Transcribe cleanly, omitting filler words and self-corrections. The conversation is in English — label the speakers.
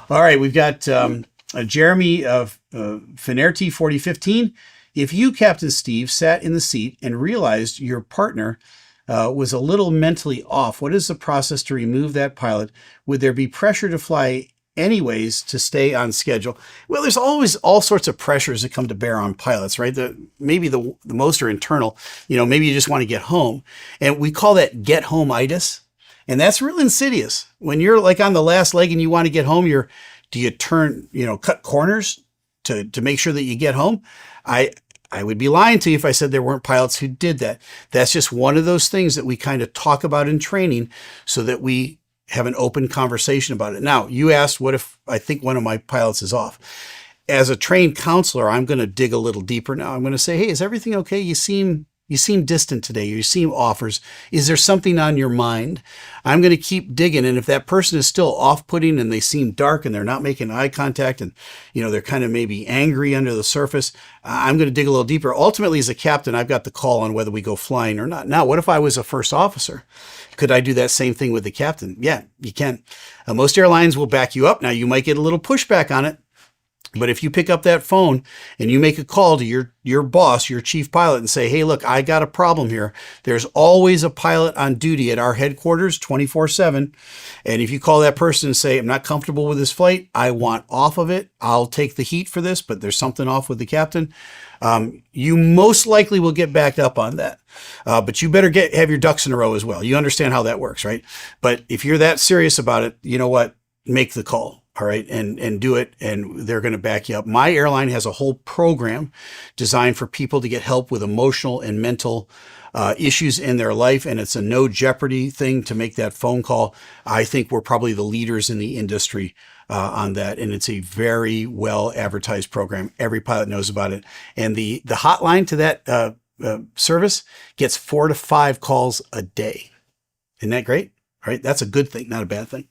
Speaker 1: All right, we've got Jeremy of Finerty 4015. If you, Captain Steve, sat in the seat and realized your partner was a little mentally off, what is the process to remove that pilot? Would there be pressure to fly anyways to stay on schedule? Well, there's always all sorts of pressures that come to bear on pilots, right? Maybe the most are internal. Maybe you just want to get home. And we call that get home-itis. And that's real insidious. When you're like on the last leg and you want to get home, do you turn, cut corners to make sure that you get home? I would be lying to you if I said there weren't pilots who did that. That's just one of those things that we kind of talk about in training so that we have an open conversation about it. Now, you asked, what if I think one of my pilots is off? As a trained counselor, I'm going to dig a little deeper now. I'm going to say, hey, is everything okay? You seem distant today. You seem off. Is there something on your mind? I'm going to keep digging. And if that person is still off-putting and they seem dark and they're not making eye contact and, they're kind of maybe angry under the surface, I'm going to dig a little deeper. Ultimately, as a captain, I've got the call on whether we go flying or not. Now, what if I was a first officer? Could I do that same thing with the captain? Yeah, you can. Most airlines will back you up. Now, you might get a little pushback on it. But if you pick up that phone and you make a call to your boss, your chief pilot, and say, hey, look, I got a problem here. There's always a pilot on duty at our headquarters 24/7. And if you call that person and say, I'm not comfortable with this flight, I want off of it, I'll take the heat for this, but there's something off with the captain, you most likely will get backed up on that. But you better have your ducks in a row as well. You understand how that works, right? But if you're that serious about it, you know what? Make the call. All right. And do it. And they're going to back you up. My airline has a whole program designed for people to get help with emotional and mental issues in their life. And it's a no jeopardy thing to make that phone call. I think we're probably the leaders in the industry on that. And it's a very well advertised program. Every pilot knows about it. And the hotline to that service gets 4 to 5 calls a day. Isn't that great? All right. That's a good thing, not a bad thing.